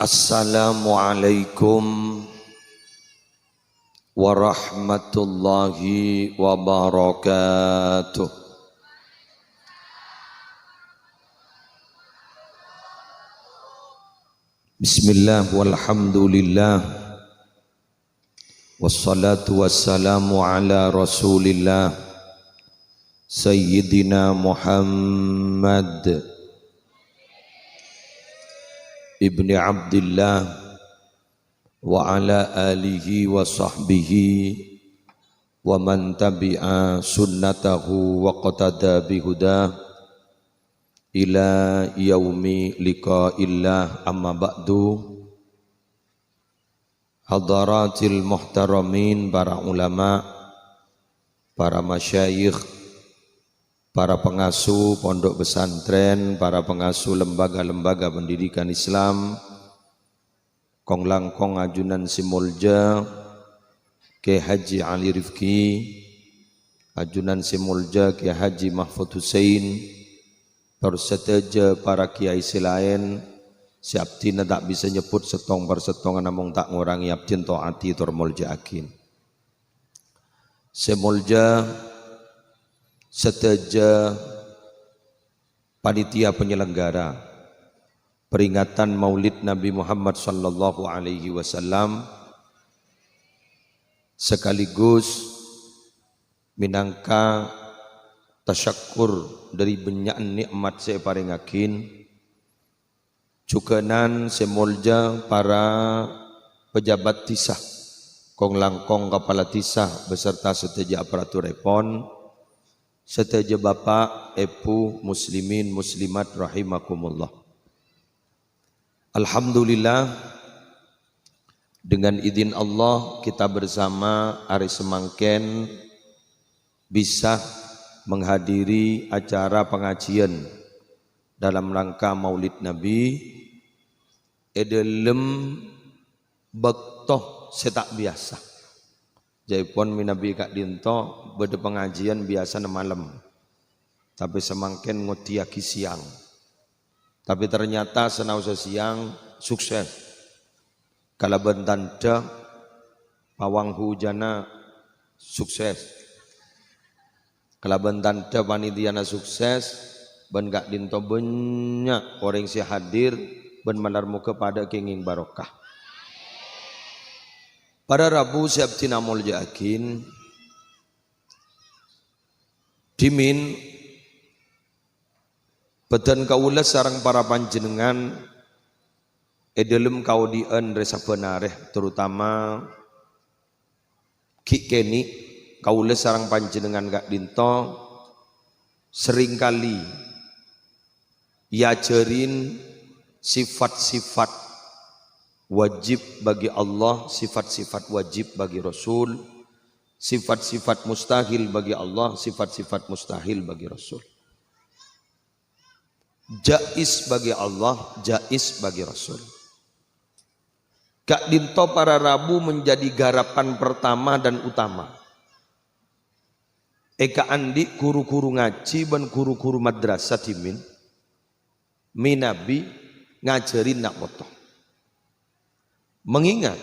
Assalamualaikum warahmatullahi wabarakatuh. Bismillah walhamdulillah wassalatu wassalamu ala rasulillah Sayyidina Muhammad Ibni Abdillah wa ala alihi wa sahbihi wa man tabi'a sunnatahu wa qatada bihudah ila yaumi liqa'illah, amma ba'du. Hadaratil muhtaramin, para ulama, para masyayikh, para pengasuh pondok pesantren, para pengasuh lembaga-lembaga pendidikan Islam, Kong Langkong Ajunan Simulja, Kiai Haji Ali Rifki, Ajunan Simulja Kiai Haji Mahfud Hussein, perseteja para kiai silain, siaptina tak bisa nyebut setong per setong, namun tak ngurangi abdin to'ati turmulja akin. Simulja seteja panitia penyelenggara peringatan Maulid Nabi Muhammad sallallahu alaihi wasallam, sekaligus minangka tasyakur dari banyak nikmat saya paringakin cukenan semolja para pejabat tisah, Kong Langkong kepala tisah beserta seteja aparatur repon, seteja bapak, epu, muslimin, muslimat rahimakumullah. Alhamdulillah, dengan izin Allah kita bersama hari semangken bisa menghadiri acara pengajian dalam rangka Maulid Nabi edelem bektoh setak biasa. Jaipun minabi kak dinto bede pengajian biasa malam, tapi semangken ngotiaki siang. Tapi ternyata senausa siang sukses. Kala bentanda pawang hujana sukses. Kala bentanda panitiana sukses, ben kak dinto banyak orang si hadir ben malarmu kepada kenging barokah. Pada Rabu Sabtina mulja akin dimin beten kaula sareng para panjenengan edelem kaudien resa benareh, terutama Ki Keni kaula sareng panjenengan gak dinto seringkali yajerin sifat-sifat wajib bagi Allah, sifat-sifat wajib bagi Rasul, sifat-sifat mustahil bagi Allah, sifat-sifat mustahil bagi Rasul. Jais bagi Allah, jais bagi Rasul. Kak dinto para Rabu menjadi garapan pertama dan utama. Eka andi guru-guru ngaji dan guru-guru madrasah dimin minabi ngajarin nak potong. Mengingat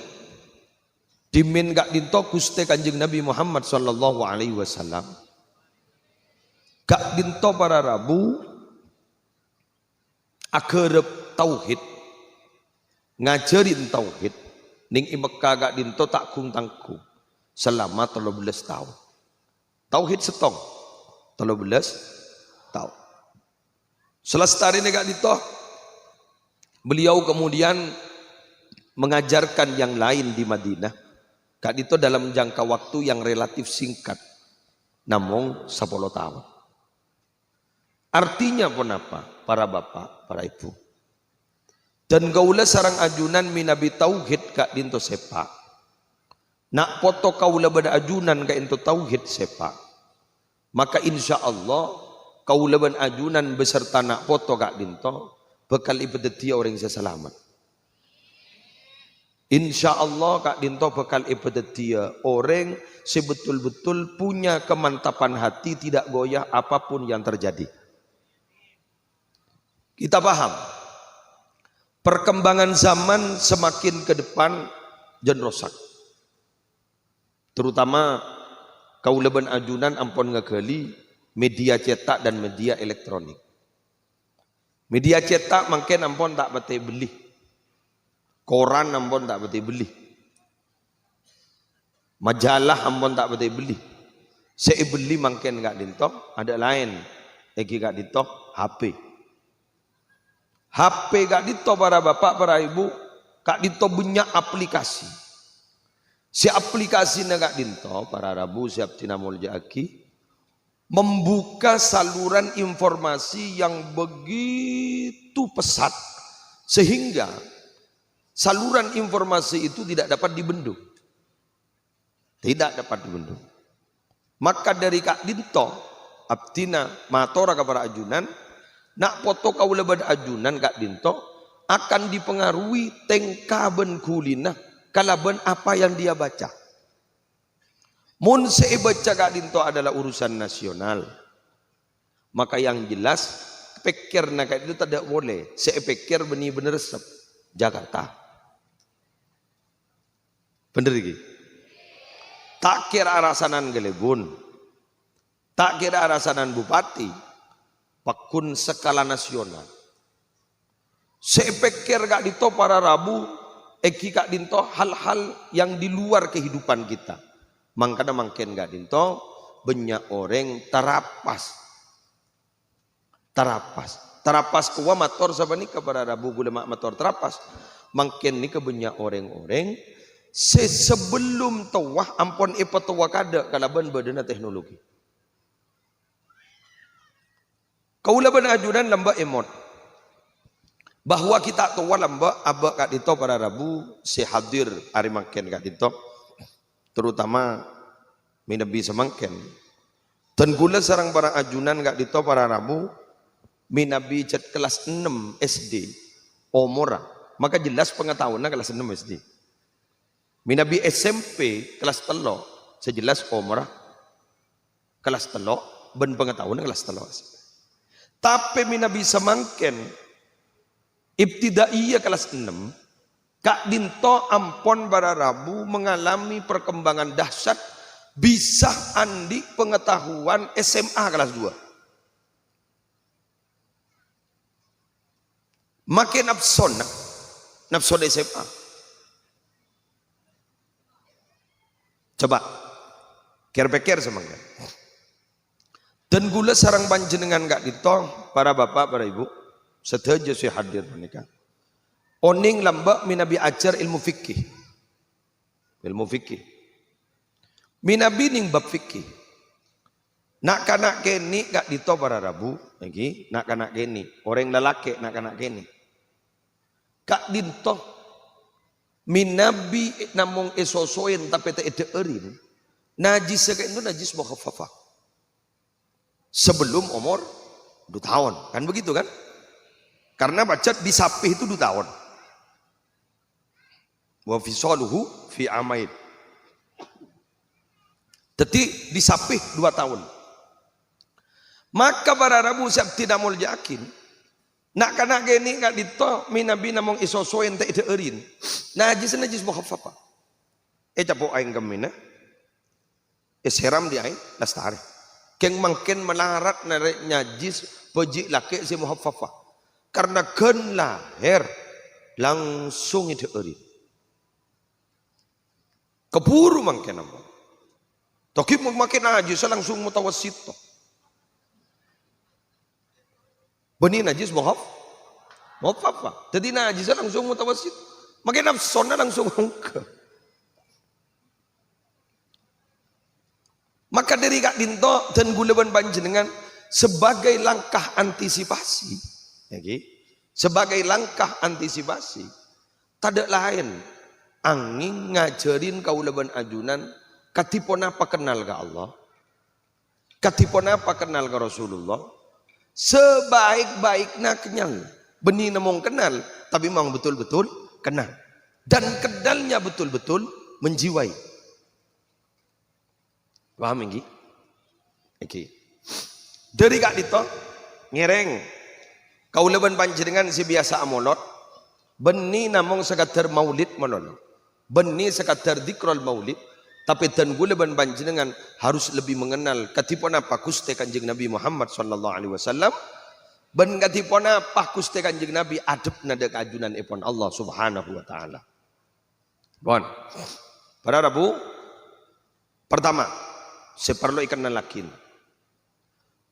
dimin gak dinto Gusti Kanjeng Nabi Muhammad sallallahu alaihi wasallam, gak dinto para Rabu agerep tauhid, ngajarin tauhid ning Mekah gak dinto tak kung tangku selama 13 tahun. Tauhid setong 13 tahun. Selestari gak dinto beliau kemudian mengajarkan yang lain di Madinah. Kak itu dalam jangka waktu yang relatif singkat, namun 10 tahun. Artinya pun apa? Para bapak, para ibu. Dan kaula sarang ajunan minabi tauhid kak dinto sepak. Nak foto kaula bada ajunan kak dinto tauhid sepak. Maka insya Allah kaula ban ajunan beserta nak foto kak dinto bekal ibadati orang yang selamat. Insya Allah kak dinto bekal ibadat dia orang sebetul-betul punya kemantapan hati, tidak goyah apapun yang terjadi. Kita paham perkembangan zaman semakin ke depan jen rosak. Terutama kaulaban ajunan ampun ngekeli media cetak dan media elektronik. Media cetak mungkin ampun tak bete beli. Koran ampun tak bete beli. Majalah ampun tak bete beli. Saya beli mungkin gak dintok, ada lain. Eki gak dintok, HP. HP gak dintok para bapak, para ibu, gak dintok banyak aplikasi. Si aplikasi gak dintok, para rabu siap tinamul jaki, membuka saluran informasi yang begitu pesat sehingga saluran informasi itu tidak dapat dibendung. Tidak dapat dibendung. Maka dari Kak Dinto abtina matora kepada ajunan nak foto kaulaban ajunan Kak Dinto akan dipengaruhi tengkaben kulina kalaban apa yang dia baca. Mun saya baca Kak Dinto adalah urusan nasional, maka yang jelas pikir nak itu tidak boleh. Saya pikir benar-benar Jakarta. Bener lagi. Tak kira arasanan Gelebun, tak kira arasanan Bupati, pakun skala nasional. Saya pikir Kak Dinto para Rabu, Kak Dinto hal-hal yang di luar kehidupan kita. Makanya makin Kak Dinto banyak orang terapas kuwa motor sama ni kepada Rabu gula motor terapas makin ni banyak orang-orang sebelum tawah ampun tua kada kalaban badana teknologi kaulaban ajudan lamba emot bahwa kita tua lamba abak Kak Dinto para Rabu sehadir hari makin Kak Dinto terutama minabi semangken dan gula sarang barang ajunan Kak Dinto para Rabu minabi cat kelas 6 SD omora maka jelas pengetahuannya kelas 6 SD minabi SMP kelas telo sejelas omora kelas telo ben pengetahuannya kelas telo tapi minabi semangken ibtidaiyah kelas 6 Kak Dinto ampon bara Rabu mengalami perkembangan dahsyat bisa andi pengetahuan SMA kelas 2. Makin nafson SMA. Coba kir-pikir semangga. Dan gula sarang panjenengan Kak Dinto para bapak para ibu setuju saya hadir menikah. Oning lamba minabi ajar ilmu fikih. Minabi ning bab fikih. Nak kanak keni Kak Dinto para Rabu lagi nak kanak keni orang lelaki nak kanak keni. Kak Dinto minabi namung esosoin tapi tak ada erin. Najis sekat itu najis mukhaffafah. Sebelum umur 2 tahun kan begitu kan? Karena baca disapih itu 2 tahun. Wa fisaluhu fi amain. Jadi disapih 2 tahun. Maka para Rabu siap tidak mau yakin. Nak kana gini Kak Dinto minabi namong isosoen tak ide erin. Najis mukhaffafah. Capo aing gemina. Seram di aing lastari. Keng mangken melarat narek najis pejik laki si mukhaffafah. Karena gen lahir langsung ide erin. Keburu mangken apa? Toki makin najis langsung mutawassit. Benih najis mukhaffafah. Jadi najis langsung mutawassit. Makin nafsona langsung angka. Maka dari Kak Dinto dan gulaban panjenengan sebagai langkah antisipasi, sebagai langkah antisipasi, tidak lain angin ngajarin kaulaban ajunan katipon apa kenal ke Allah, katipon apa kenal ke Rasulullah, sebaik-baiknya kenyal, benih namong kenal, tapi memang betul-betul kenal, dan kenalnya betul-betul menjiwai. Paham ini? Oke. Dari Kak Dinto ngereng kaulaban panjenengan si biasa amolot Beni namung sekadar maulid menolong. Beni sekadar dikrol maulid. Tapi dan gula ban panjenengan harus lebih mengenal katipun apa Gusti Kanjeng Nabi Muhammad sallallahu alaihi wasallam. Ben katipun apa Gusti Kanjeng Nabi adep nada keajunan ipun Allah Subhanahu wa taala. Bon. Para Rabu pertama, saya perlu ikan nalakin.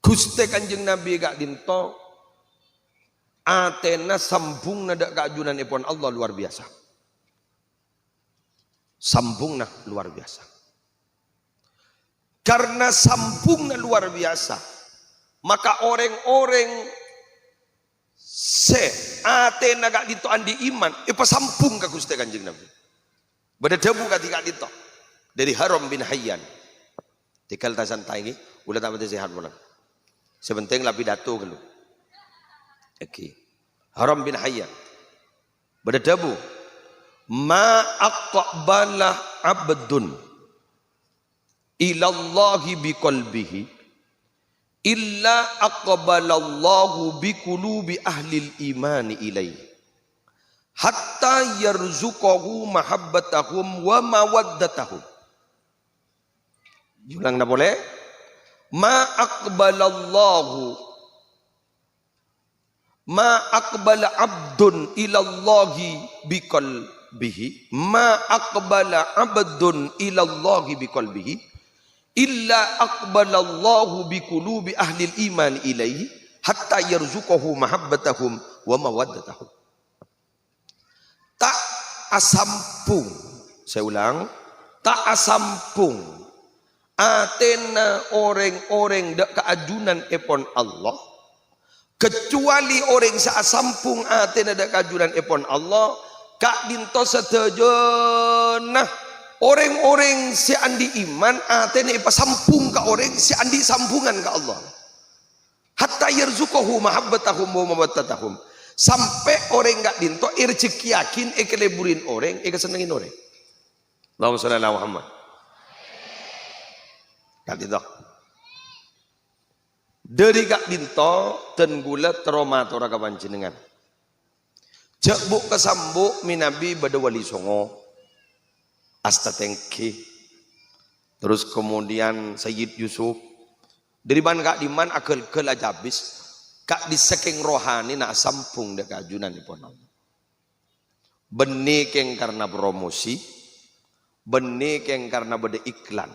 Gusti Kanjeng Nabi gak dinto atena sambung nada keajunan ipun Allah luar biasa. Sambungna luar biasa. Karena sambungna luar biasa, maka orang-orang se atena gak dito andi iman, ipa sambung ke Gusti Kanjeng Nabi. Bada debu ketika dito dari Haram bin Hayyan. Tikal tasan taingi, udah tak betul sehat pulang. Sebenting lah pidato kalau. Oke. Haram bin Hayyan. Bada debu. Ma aqbala abdun ilallahi biqalbihi illa aqbalallahu biqulubi ahlil imani ilaihi hatta yarzuqahu mahabbatahum wa mawaddatahum. Ulang na boleh? Ma aqbala abdun ilallahi biqalbihi ma aqbala abdun ilallahi biqalbihi illa aqbalallahu biqulubi ahli iman ilaihi hatta yarzuqahu mahabbatahum wa mawaddatahum. Tak asampung, saya ulang, tak asampung atena orang-orang dak keajunan epon Allah kecuali orang saasampung atena dak keajunan epon Allah. Kak dinto setejenah orang-orang si andi iman atene ipa sampung ka orang si andi sambungan ka Allah. Hatta yarzuqahu mahabbatahum wa mawaddatahum. Sampai orang gak dinto rezeki yakin keleburin orang kesenengin orang. Allahumma shalli ala Muhammad. Kak dinto. Dari kak dinto ten gula trauma tora ka panjenengan. Jebuk kesambuk minabi bada wali songo asta tengki terus kemudian Sayyid Yusuf dari ban kak diman akal kelajabis kak diseking rohani nak sampung dek ajunan ipon Allah benih keng karena promosi benih keng karena bada iklan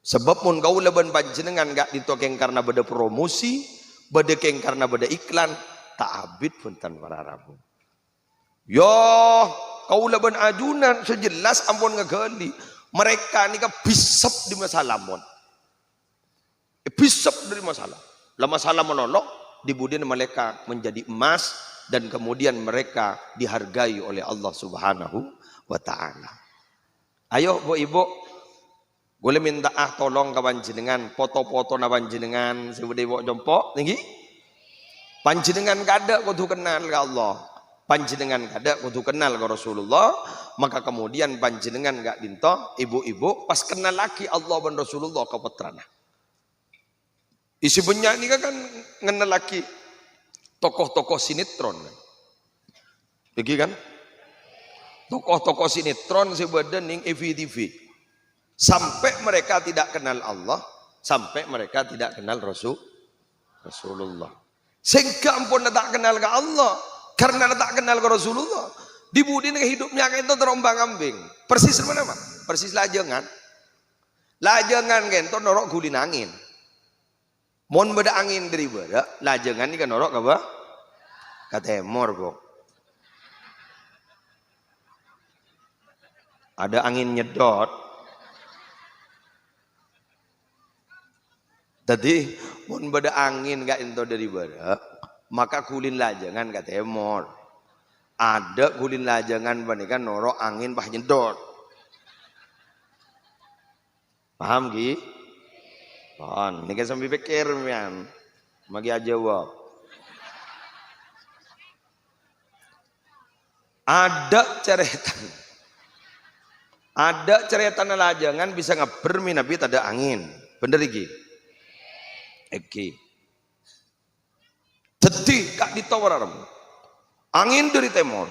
sebab mun kau leban panjenengan gak ditokeng karena bada promosi bada keng karena bada iklan tak abid punten para Rabu. Yo, kau laban ajunan sejelas ampun ngegali. Mereka ni kan bisep di masalah mon. Bisep dari masalah. Lah masalah menolok, dibudin mereka menjadi emas dan kemudian mereka dihargai oleh Allah Subhanahu wa taala. Ayo Bu Ibu, boleh minta tolong ke panjenengan, foto-foto na panjenengan sebude Ibu jompo tinggi. Panjenengan kada kudu kenal ke Allah. Panjenengan kada kudu kenal ke Rasulullah, maka kemudian panjenengan gak dinto ibu-ibu pas kenal lagi Allah dan Rasulullah ke putrana. Isi banyak ini kan kenal lagi tokoh-tokoh sinetron kan. Begitu kan? Tokoh-tokoh sinetron sebadan ning EVTV. Sampai mereka tidak kenal Allah, sampai mereka tidak kenal Rasulullah. Sehingga ampun tak kenal ke Allah. Karena tak kenal ke Rasulullah, dibudin ke hidupnya kayak itu terombang ambing. Persis mana mak? Persis lajengan. Lajengan kan itu norok gulin angin. Mon beda angin dari beda, lajengan ini kan norok apa? Katemor kok. Ada angin nyedot. Tadi mon beda angin gak itu dari beda. Maka kulin lajangan kata emor. Ada kulin lajangan banikan norok angin bah nyedot. Paham Ki? Paham. Ini kan sambil pikir mian. Magi aja wak. Ada ceretan. Ada ceretan lajangan bisa ngeber minabi ada angin. Bener Ki? Eki. Jadi kak ditawar Angin dari timur.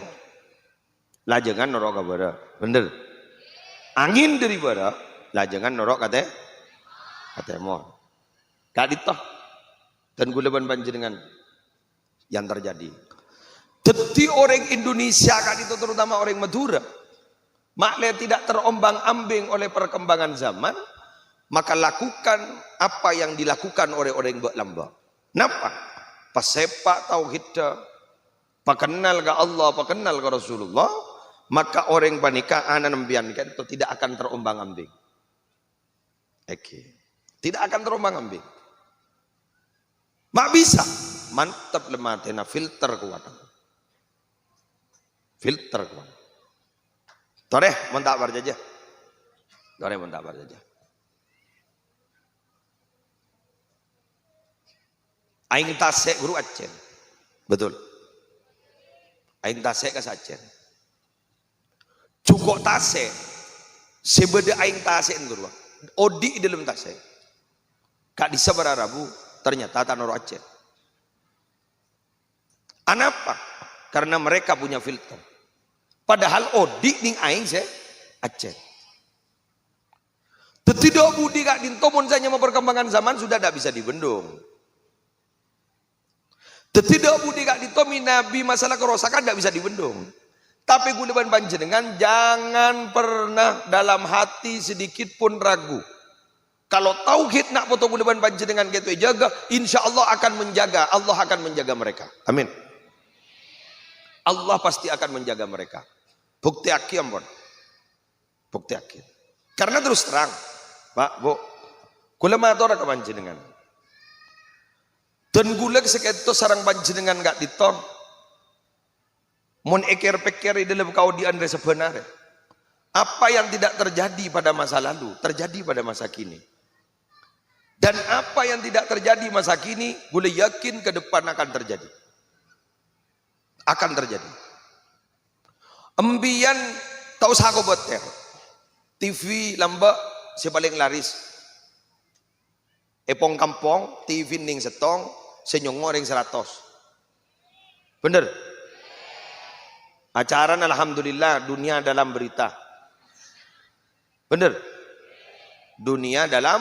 Lah jangan norok ke barat. Bener. Angin dari barat. Lah jangan norok ke timur. Gak ditoh. Dan guleban panjenengan yang terjadi. Jadi orang Indonesia kan itu terutama orang Madura. Maknanya tidak terombang-ambing oleh perkembangan zaman. Maka lakukan apa yang dilakukan oleh orang buat lamba. Kenapa? Pasepak tauhid, pakenal ke Allah, pakenal ke Rasulullah, maka orang panika anak membiankan itu tidak akan terombang-ambing. Oke. Tidak akan terombang-ambing. Mak bisa. Mantap lemah tena filter kuat. Filter kuat. Toreh mentak barjaja. Toreh mentak barjaja. Aing tasek guru Aceh. Betul. Aing tasek ke Aceh. Cukup tasek. Sebeda aing tasek guru. Odi dalam tasek. Kak di seberang Rabu ternyata tanah Aceh. Kenapa? Karena mereka punya filter. Padahal odi ning aing se Aceh. Tidak budi kak dinto monsanya memperkembangan zaman sudah tidak bisa dibendung. Tidak budi kak dinto minabi masalah kerosakan tidak bisa dibendung. Tapi guleban panjenengan jangan pernah dalam hati sedikit pun ragu. Kalau tauhid nak foto guleban panjenengan gitu jaga, insya Allah akan menjaga. Allah akan menjaga mereka. Amin. Allah pasti akan menjaga mereka. Bukti akhir pun. Bukti akhir. Karena terus terang, Pak, Bu, kula matur ke panjenengan. Dan gula seketo sarang panjenengan gak diton. Mun eker-peker dalam kaudian sebenarnya. Apa yang tidak terjadi pada masa lalu, terjadi pada masa kini. Dan apa yang tidak terjadi masa kini, gula yakin ke depan akan terjadi. Akan terjadi. Embian tahu sago boter. TV lamba si paling laris. Epong kampung, TV ning setong, senyongo ring 100. Bener? Acara alhamdulillah dunia dalam berita. Bener? Dunia dalam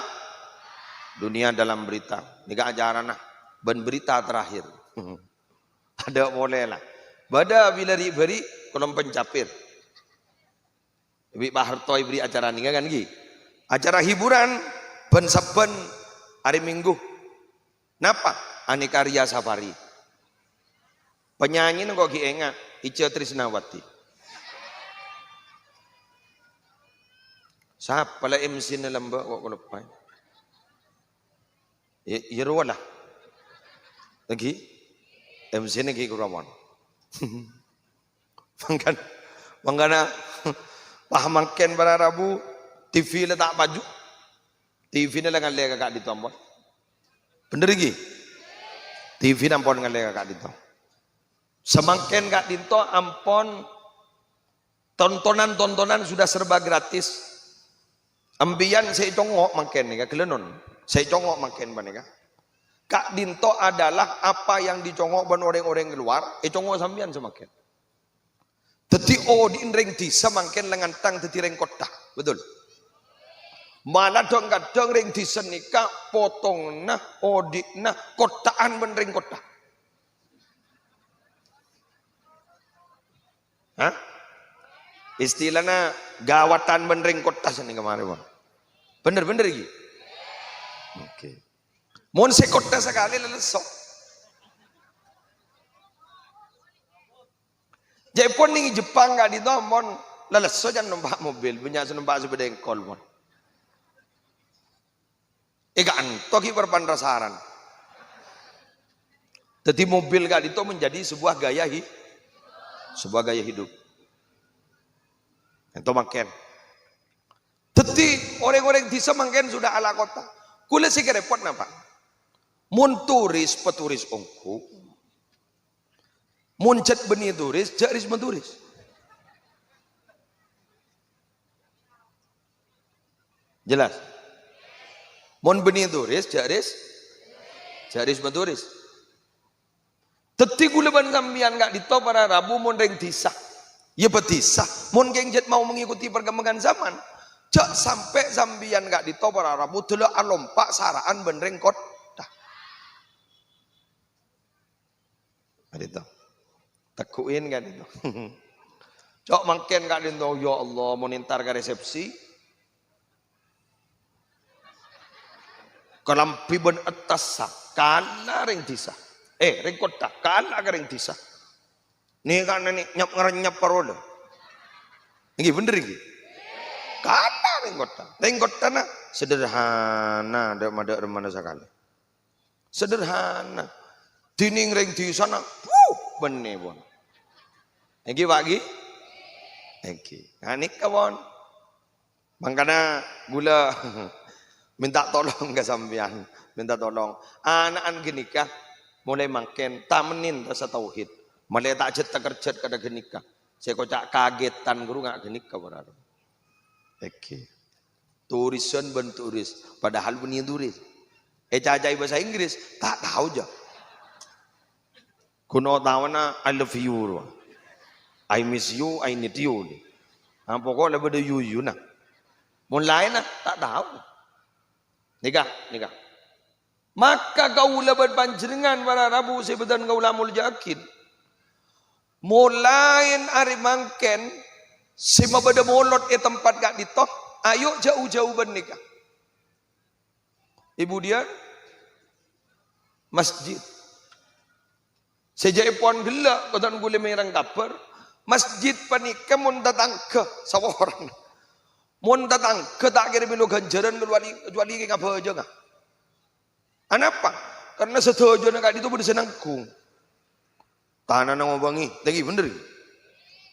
berita. Nika acara nah ben berita terakhir. Ada boleh lah. Bada bila beri kolom pencapir. Ibi Pak Harto beri acara nika kan gi. Acara hiburan ben saben hari Minggu. Napa? Anikarya Safari. Penyanyi kok ki enga Ica Trisnawati. Siapa lah MC na lamba kok lupa. Yerwala. Lagi MC lagi kurawan. Mangkana pahamangken para Rabu TV le tak baju. TV na lang lega kak dito ampon. Bener lagi? TV nampon ngalega kak dito. Semangken kak dito ampon tontonan sudah serba gratis. Ambian saya congok makan nih kak kelenon. Saya congok makan banega. Kak dinto adalah apa yang dicongok ban orang-orang keluar, congok sambian semakin. Teti di ring disa mangken lengan tang teti ring kota, betul. Malah dong kadang ring disa nikah potong nah odi nah kotaan ben ring kota. Hah? Istilahnya gawatan ben ring kota sini kemarin bang. Bener-bener gitu. Oke. Mohon sekota sekali lelesok. Jepun nih Jepang nggak dito, mohon lelesok jangan numpak mobil, punya numpak sepeda engkol mohon. Ikan toki berpandasaran. Jadi mobil nggak dito menjadi sebuah gaya hidup. Itu makan. Jadi orang-orang desa makan sudah ala kota. Kula sih repot napa? Mun turis peturis ongku. Mun cet benih turis, jaris menturis. Jelas? Mun benih turis, jaris menturis. Teti kula ban sambian gak dito para Rabu mon reng tisah. Ya betisah. Mon gengjet mau mengikuti perkembangan zaman. Cak sampai sambian gak dito para Rabu delok alompak saraan ben reng kota. Adito. Tekuin kan itu. Cok mangken gak dito ya Allah mon entar ke resepsi. Kalampi ben atas kana reng tisah. Reng kota kana reng tisah. Nih kan nih nyap ngerenyap parola. Ini bener iki. Kana reng kota. Reng kota na sederhana daripada mana sekali. Sederhana. Dining reng di sana. Bener bon. Iki pagi. Iki. Anik kawan. Makanya gula minta tolong ke sampean, minta tolong. Anak-anak gini kah mulai makin tamenin rasa tauhid. Mulai tak jet kerja kada gini kah. Saya kocak kagetan guru nggak gini kah berarti. Oke. Turisan ben turis, padahal bunyi turis. Cacai bahasa Inggris tak tahu aja. Kuno tahu na I love you, I miss you, I need you. Pokoknya lebih dari you na. Mulai na tak tahu. Nikah. Maka kaula berpanjenengan para Rabu sebetan kaula mul yakin. Mulain ari mangken sima bada molot tempat gak ditok, ayo jauh-jauh bernikah. Ibu dia masjid. Sejak pon gelak kotan gule merang kabar, masjid panikah mun datang ke sawaran. Mun datang ke tak kira bilu ganjaran kecuali ke ngapa aja nggak? Kenapa? Karena setuju nak itu bersenangku. Tanah nang bangi, lagi bener.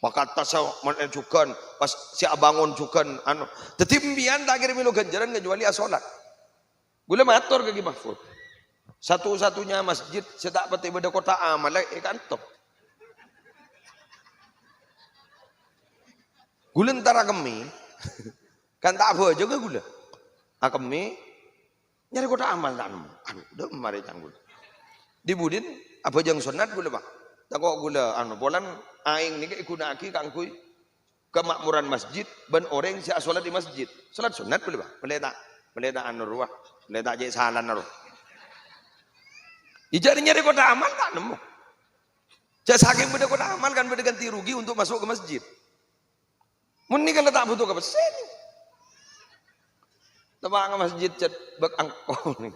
Pakata sa menunjukkan pas si abangun juga anu. Tetimbian tak kira bilu ganjaran kecuali asolat. Gula matur ke Mahfud. Satu-satunya masjid setak peti beda kota amal kantor. Gula antara kami. Kan tak apa juga gula. Akemi nyari kota amal tak nemu. Udah mari canggul. Di budin apa jang sunat gula pak. Tak kok gula polan aing ni ikut aki kangkui kemakmuran masjid ben orang si salat di masjid. Salat sunat gula pak. Peleta ruah. Peleta jadi salan naruh. Ijari nyari kota amal tak nemu. Jadi saking beda kota amal kan beda ganti rugi untuk masuk ke masjid. Mun ni kalau tak butuh ke pasien. Tawang masjid cet bek angkau nih.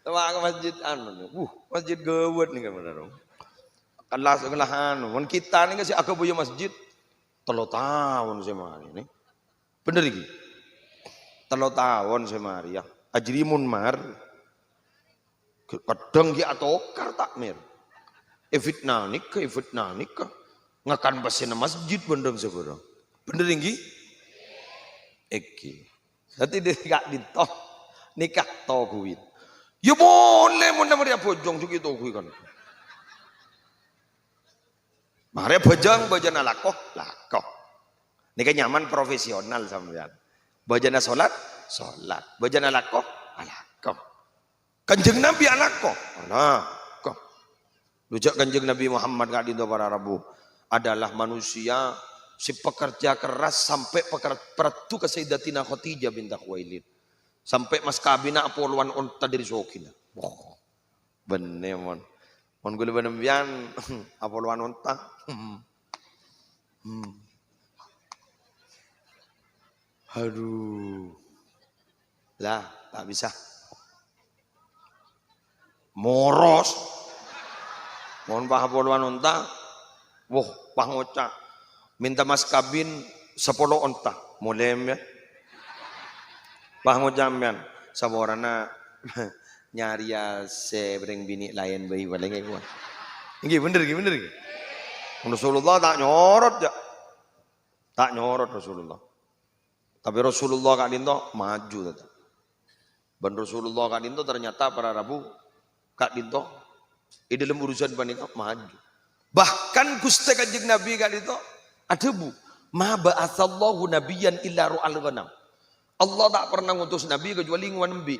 Tawang masjid masjid gawat nih kan benar. Kelas kelahan, mun kita nih kasih aku punya masjid 3 tahun semari nih. Bener iki. 3 tahun semari ya. Ajrimun mar. Kadang ki atokar takmir. Fitnah nikah. Ngakan pasien masjid bendeng seberang. Bener iki? Eki. Nanti dia gak dintoh nikah tohuid. Ya boleh mun namanya bojong juga tohuid kan. Mare bojana lakoh. Nikah nyaman profesional sampean. Bojana salat. Bojana lakoh. Kanjeng Nabi lakoh. Lujak kanjeng Nabi Muhammad gak dintoh para Rabu adalah manusia si pekerja keras sampai peratu ke Sayyidatina Khadijah binti Khuwailid. Sampai mas kabina apoluan onta dari sokina. Bener mon. Mon gula benembian apoluan onta. Aduh. Lah, tak bisa. Moros. Mon apoluan onta. Pangocak. Minta mas kabin 10 onta mulai ya bangun jamian saborana nyari ya sebereng bini lain bayi baleng gua ini bener Rasulullah tak nyorot Rasulullah tapi Rasulullah kak dinto maju tetap dan Rasulullah kak dinto ternyata para Rabu kak dinto di dalam urusan panikah maju bahkan Gusti Kanjeng Nabi kak dinto ada bu, ma ba'atsallahu nabiyyan illa ru'al ghanam. Allah tak pernah ngutus nabi kecuali wanembi.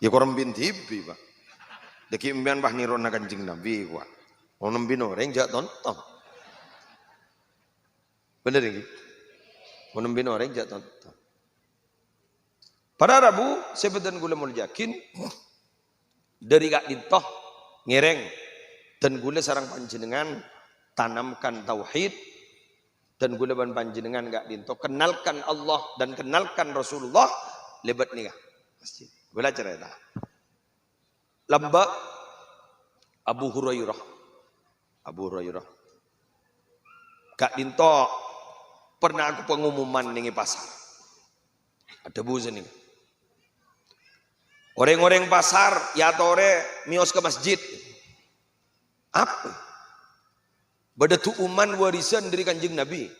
Ya korang bin TV pak. Deki imbian bah nirona Kanjeng Nabi kuat. Orang bin orang jak tonton. Bener ini. Orang bin orang jak tonton. Pada Rabu sebetan gula mul yakin dari kak dintoh ngereng dan gula sarang panjenengan tanamkan tauhid dan gula ban panjenengan kak dintoh kenalkan Allah dan kenalkan Rasulullah lebat nikah. Masjid. Gula cerita. Lamba Abu Hurairah. Kak dintoh pernah aku pengumuman nih pasar. Ada buzen nih. Orang-orang pasar ya tore mios ke masjid. Apa? Bada tuuman warisan dari Kanjeng Nabi.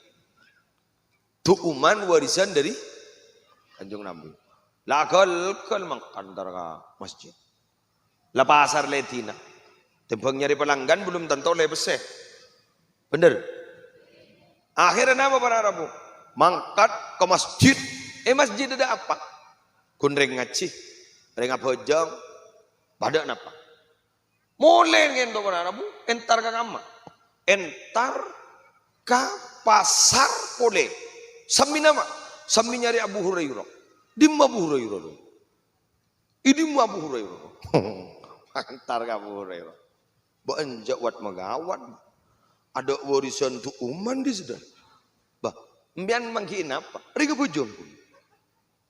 Tuuman warisan dari Kanjeng Nabi. Lakal mangkantar ka masjid. La pasar letina. Tempang nyari pelanggan belum tentu le beseh. Bener. Akhirnya apa para Rabu? Mangkat ke masjid. Masjid ada apa? Kunreng ngaci. Rengap hojong, pada apa? Mulai ngento para Rabu, entar ke kamar, entar ke pasar pole. Sami nama, sami nyari Abu Hurairah. Dimma Abu Hurairah. Idimma Abu Hurairah. Entar ke Abu Hurairah. Banjak wat magawan. Ada warisan tu uman di sudah. Bah, mbian mangkin apa? Ringa bojong pun.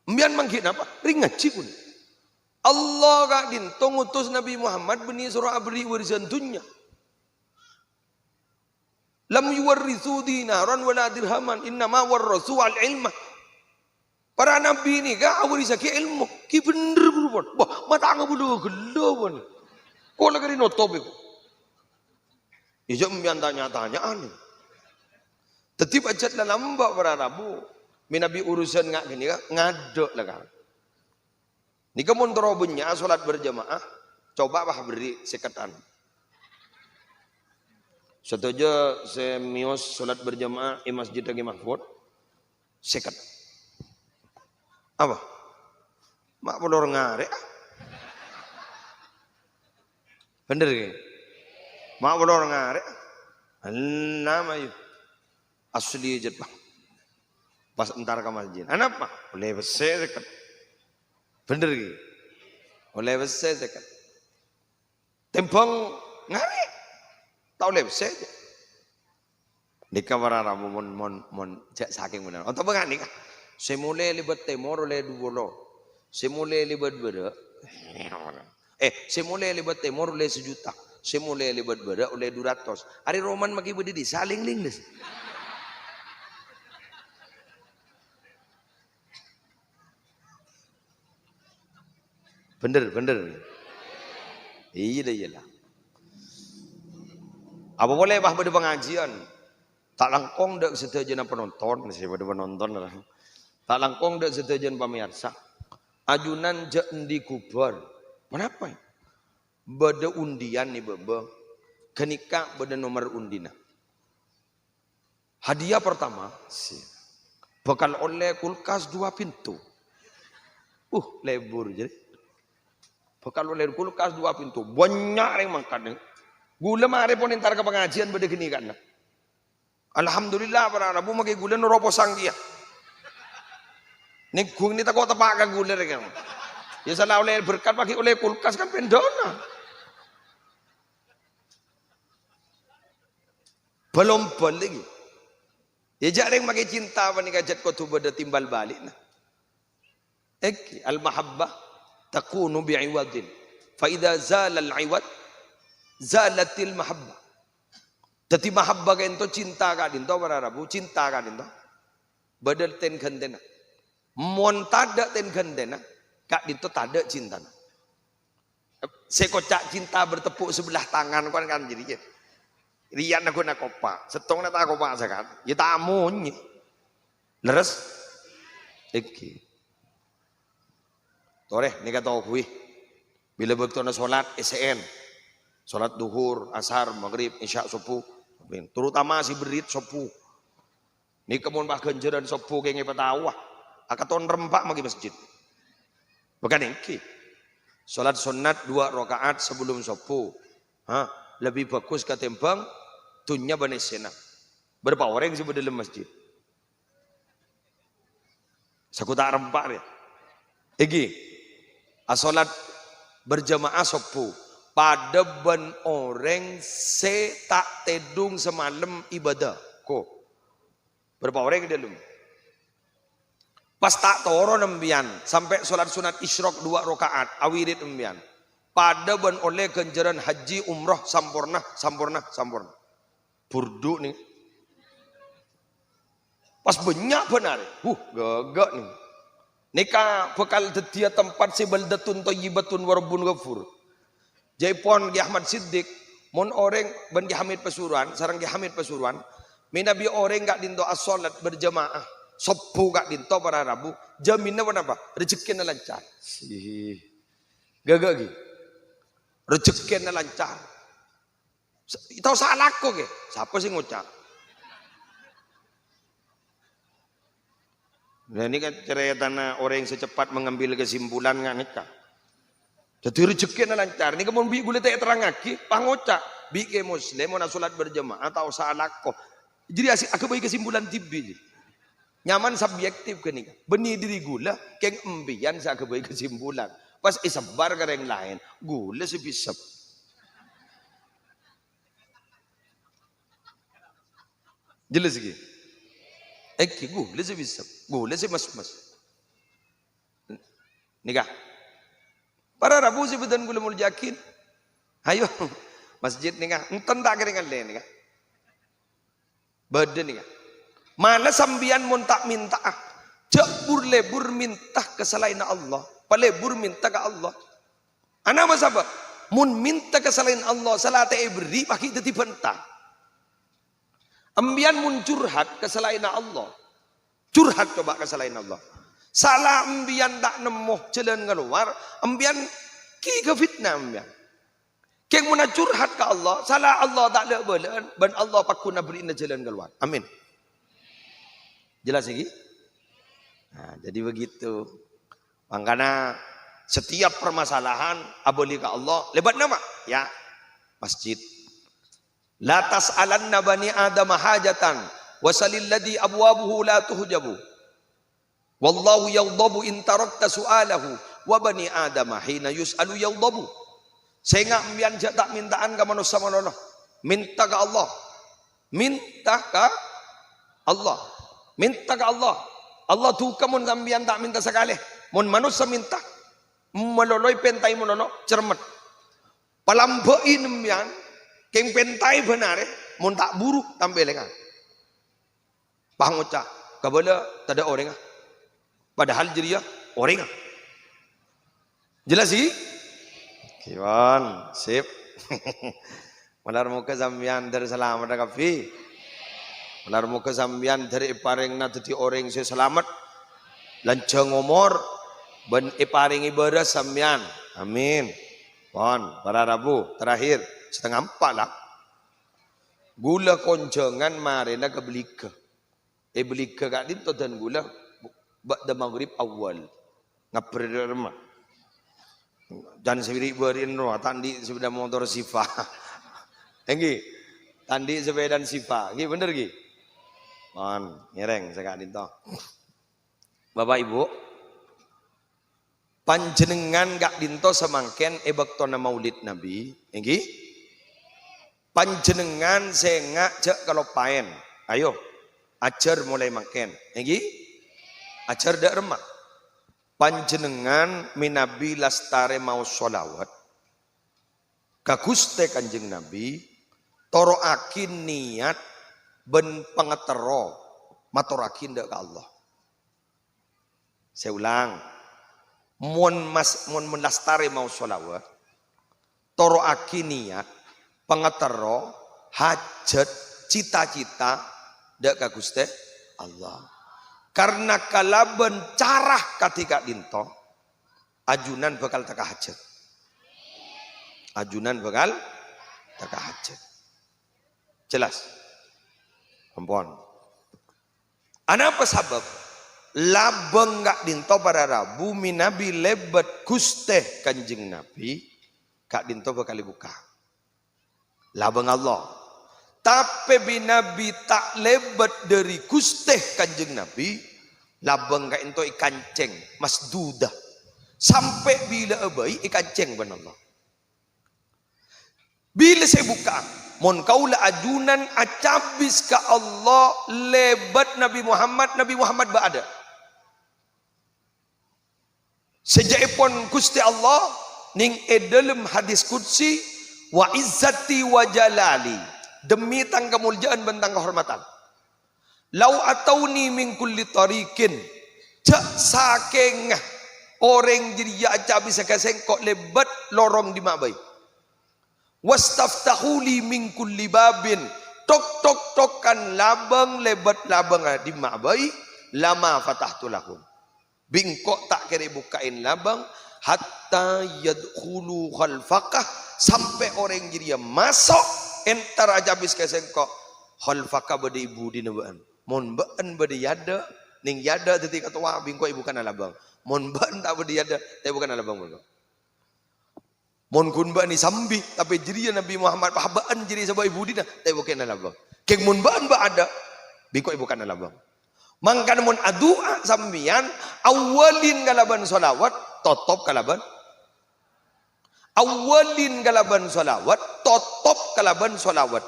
Mbian mangkin apa? Ringa ngaji pun. Allah kak dinto ngutus Nabi Muhammad beni surah abri warisan dunya. Lam yuwarrithu dinaran wala dirhaman innama warrasu al ilmah. Para nabi ini kak warisake ilmu. Ki bener berubah. Bah, mata nga bulu gelo. Kok lagi notobe ko. Ijo mbian tanya-tanyaan. Tetip ajat lah lambak para Rabu. Minabi urusan ngak gini kak ngadok lah kak. Ni kemun terobenya solat berjamaah, coba bah beri sekatan. Setuju semios solat berjamaah di masjid lagi mahfud, sekat. Apa? Mak pelor ngare. Bener ke? Mak pelor ngare. Nama yuk asli jet bang. Pas entar ke masjid. Anak apa? Boleh besar sekat. Bener gitu. Oleh besar zakat. Tempong ngare. Tahu le besar. Nikah para Rabu mon cek saking benar. Untuk bengan nikah. Semule libat temor oleh dua. Semule libat beda. Semule libat temor oleh 1 juta. Semule libat beda oleh 200. Hari Roman maki bedi di saling lingles. Bener. Iya lah. Apa boleh bah pada pengajian? Tak langkong dak setujuan penonton, saya pada penonton lah. Tak langkong dak setujuan pemirsa. Ajunan jak di kubur. Kenapa? Bada undian nih bebe. Kenika bada nomor undina. Hadiah pertama, bakal oleh kulkas 2 pintu. Lebur jadi. Bakal oleh kulkas 2 pintu. Banyak yang makan. Gula mare pun entar ke pengajian beda gini kan. Alhamdulillah para Rabu makai gula nuropo sanggia. Nih gung ni tak kau tepak ke gula kan. Ya salah oleh berkat pakai oleh kulkas kan pendona. Belum lagi. Ya jarang makai cinta apa nih kajat kau tu beda timbal balik nah. Al-mahabbah takunu bi'iwadin fa idza zala al-'iwad zalatil mahabbah. Dadi mahabbah ka ento cinta ka dinto para Rabu cinta ka dinto badal ten gandena mon tada ten gandena ka dinto tada cinta. Sekocak cinta bertepuk sebelah tangan kan jadi rian aku nak kopa setong nak kopa sakan ya tamunyi leres iki. Toreh ni kata aku bila betul na solat SN, solat duhur, asar, maghrib, isya, subuh, terutama si berit subuh. Ni kemun bah genjeran subuh kenge patawah, akaton rempak magi masjid. Bukan engki. Salat sunat 2 rakaat sebelum subuh. Lebih bagus ketimbang dunya banesena. Berapa orang sih dalam masjid? Sakuta rempak ya. Egi, salat berjamaah subuh pada ban orang se tak tedung semalam ibadah. Ko. Berapa orang di dalam? Pas tak toro nembian sampai sholat sunat isyrok 2 rakaat awirit nembian. Pada ban oleh ganjaran haji umroh sampurna. Burdu nih. Pas banyak benar. Gagak nih. Nika bekal detia tempat si baldatun thayyibatun warabbun ghafur. Jaipon Ki Ahmad Siddiq mon orang ban Ki Hamid Pasuruan, sareng Ki Hamid Pasuruan, minabi orang gak dinto as-salat berjamaah. Sopo gak dinto para Rabu, jaminnya apa? Rezekinya lancar. Gagak gitu. Rezekinya lancar. Tahu salah kok ke? Siapa sih ngucap? Nah ini kan cerita orang yang secepat mengambil kesimpulan nggak nikah. Jadi rezekinya lancar. Ini kemudian bi gule terang lagi, pangocak. Bi ke Muslim mau sholat berjamaah atau salah kok. Jadi aku bagi kesimpulan tibi. Nyaman subjektif ke nih. Benih diri gula, keng embian saya kebaik kesimpulan. Pas isabar ke yang lain, gula sebisap. Jelas lagi. Gula sebisap, gula semas-mas. Nikah. Para Rabu sebutan gula mul yakin. Ayo masjid nikah. Enten tak keringan lain nikah. Badan nikah. Mana sambian mun tak minta jabur lebur minta ke selain Allah, palebur minta ke Allah. Ana apa sabab? Mun minta ke selain Allah, salate beri paki dadi bentah. Ambian mun curhat ke selain Allah. Curhat coba ke selain Allah. Salah ambian tak nemu jalan keluar, ambian ki ke fitnah ambian. Keng mun curhat ke Allah, salah Allah tak le beuleun, ban Allah pakuna berina jalan keluar. Amin. Jelas lagi? Nah, jadi begitu. Makanya setiap permasalahan aboli ke Allah, lebat nama ya masjid. La tas'alanna bani Adam hajatan wasalil ladzi abwabuhu la tuhjabu. Wallahu yaghdabu in tarakta su'alahu wa bani Adam hina yus'alu yaghdabu. Sehingga ambian tak mintaan ke manusia manono. Minta ke Allah. Minta ke Allah. Minta ke Allah. Allah tu kamun kambian tak minta sekali. Mun manusia minta meloloi pentai monono cermet. Palambein nembian keng pentai benar mun tak buruk tampil kan. Pangucak kabala tada orang padahal jadi orang. Jelas sih? Kiwan, sip. Malar muka sambian dari selamat kafi. Malar muka sambian dari iparing na dadi orang saya selamat. Lancang umur ben iparing ibadah sambian. Amin. Pon para Rabu terakhir 3:30 lah. Gula konjangan marina ke belika. Belika kak dinto dan gula ba'da maghrib awal. Ngapre remah. Jangan sendiri berin roh tandi sepeda motor Sifa. Enggi. Tandi sepeda Sifa. Nggih bener nggih? Mon, ngereng saya dinto. Bapak Ibu, panjenengan gak dinto semangken baktona Maulid Nabi, nggih? Panjenengan sengak cek kalau paen. Ayo, ajar mulai makan, nggih? Ajar dak remak. Panjenengan minabi lastare mau sholawat. Kaguste Kanjeng Nabi toroakin niat ben pangetero maturakin dak ke Allah. Saya ulang. Mun lastare mau sholawat toroakin niat pangetero hajat cita-cita dak ka Gusti Allah. Karena kalaban carah ketika dinto ajunan bakal taka hajat. Ajunan bakal taka hajat. Jelas? Ampun. Ana apa sabab? labeng gak dinto pada Rabu minabi lebat kusteh kanjeng Nabi kak dinto bakal buka labeng Allah. Tapi binabi tak lebat dari kusteh kanjeng Nabi labeng gak into ikan ceng masdudah sampai bila abai ikan ceng ban Allah. Bila saya buka mon kaula ajunan acabis ka Allah lebat Nabi Muhammad berada. Sejaipun Gusti Allah ning dalam hadis qudsi wa izzati wa jalali demi tang kemuliaan bentang kehormatan. Lau atauni min kulli tariqin cak saking orang jadi ya acabis sakasengkok lebat lorong di mabai. Wastaftahuli min kulli babin tok tok tokan labang lebat labang di mabai lama fatahtu lahum bingkok tak kira bukain labang hatta yadkhulu khalfaqah sampai orang jadi masuk entar aja habis kesengkok khalfaqah bade ibu di nebaan mon baan bade yada ning yada teti katwa bingkok ibu kana labang mon baan tak bade yada tapi bukan labang bang. Mon kun ba ni sambi tapi jiriya Nabi Muhammad pahabaan jiri sabab ibu dina tapi bukan labang. Keng mun baan ba ada biko ibu kana labang. Mangkan mun adua sambian awalin galaban solawat totop kalaban. Awalin galaban solawat totop kalaban solawat.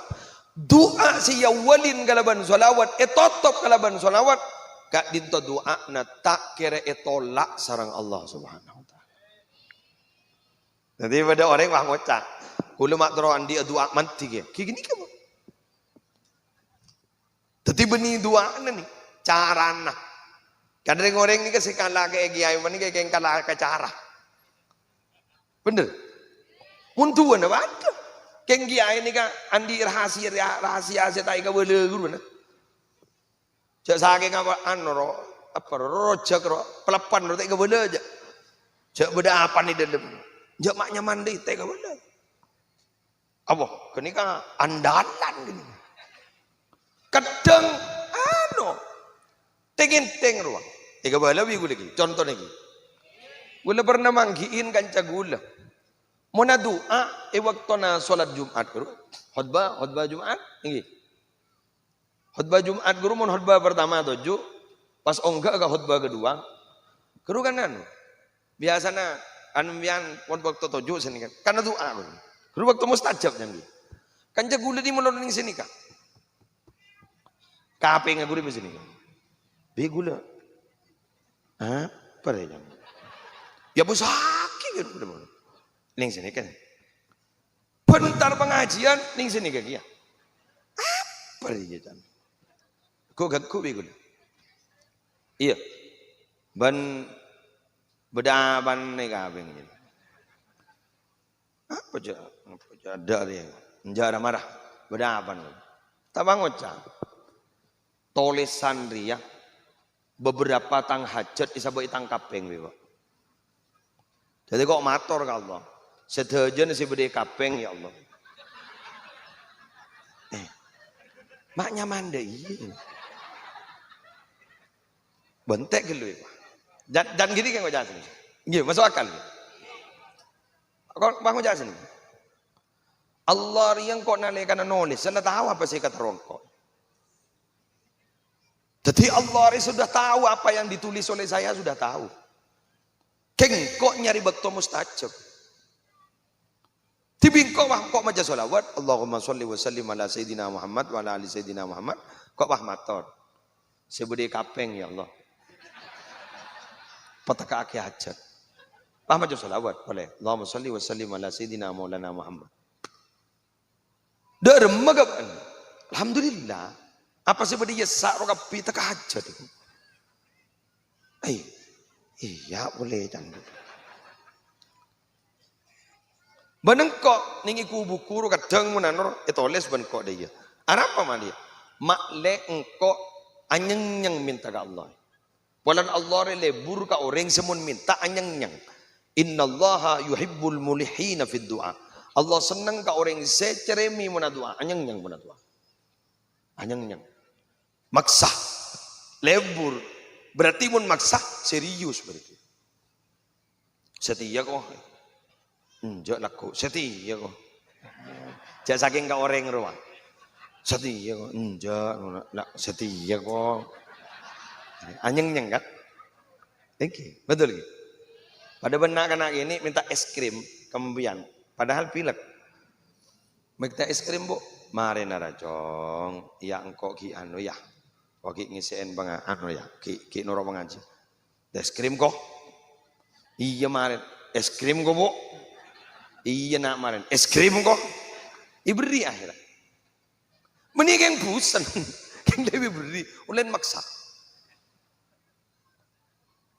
Doa si awalin galaban solawat totop kalaban solawat kak dinto doa na tak kira tolak sarang Allah Subhanahu. Nanti pada orang wah ngocak, kalau mak teruan dia doa mati ke, kayak gini kamu. Tapi benih doa nih, carana. Kadang orang ni kasih kalah kayak giai, mana kayak kalah ke cara. Bener. Muntuan apa ada? Kayak giai ni kan andi rahasia saya tak ikut boleh guru mana. Cak sakit apa anu apa rojak pelapan tak ikut boleh aja. Cak beda apa ni dalam. Jak maknya mandi teh ka boleh. Apa? Kini kan andalan gini. Kadang anu teng ruang. Tiga boleh gula lagi. Contoh lagi. Gula pernah manggiin kanca gula. Mona doa waktu na salat Jumat guru. Khutbah Jumat nggih. Khutbah Jumat guru mun khutbah pertama 7, pas enggak ke khutbah kedua. Guru kan anu. Biasana anumbian pon waktu 7 sini kan. Karena doa guru waktu mustajab jangan. Kanca gula di mulon ning sini kan. Kape nga guru di sini kan. Be gula. Apa ya jangan. Ya bu sakit kan udah mulon. Ning sini kan. Bentar pengajian ning sini kan ya. Apa ya jangan. Kok gak be gula. Iya. Ban bedaban nih kabeng ini. Apa ada dia? Menjara marah. Bedaban. Tabang ngocak. Tulisan dia beberapa tang hajat isabai tang kapeng bebo. Jadi kok mator ka Allah. Sedajan si bede kapeng ya Allah. Maknya manda iya. Bentek gitu ya. Dan gini kan kau jelasin. Iya, masuk akal. Kau bangun jelasin. Allah yang kau nalekan nulis, saya tahu apa sih kata rongkok. Jadi Allah sudah tahu apa yang ditulis oleh saya sudah tahu. Keng kok nyari bekto mustajab. Tibing kok maca solawat, Allahumma sholli wa sallim ala sayyidina Muhammad wa ala ali sayyidina Muhammad. Kok mator. Sebudi kapeng ya Allah. Pataka aki hajat. Maca solawat boleh. Allahumma sholli wa sallim ala sayyidina Maulana Muhammad. Derem magaban. Alhamdulillah. Apa sebudi ya sak rokapi tak hajat itu. Iya boleh dan. Benengkok ningi kubu kuru kadang munanor etoles benengkok dia. Apa mah dia? Makle engkok anyeng minta ke Allah. Walan Allah lebur ka orang semun minta anyeng. Innallaha yuhibbul mulihina fid du'a. Allah senang ka orang seceremi mun doa, anyeng mun doa. Anyeng. Maksa lebur Berarti mun maksa serius berarti. Setia kok. Enjak laku, setia kok. Jak saking ka orang ruang. Setia kok, enjak nak setia kok. Anyeng-nyeng kan? Oke, betul gitu. Pada benak anak ini minta es krim kemudian, padahal pilek. Minta es krim bu, mari narajong, ya engkau ki anu ya, waki ngisiin bang anu ya, ki noro mengaji. Es krim kok? Iya maren, es krim kok bu? Iya nak maren, es krim kok? Iberi akhirnya. Menik yang busan, yang lebih beri, ulen maksa.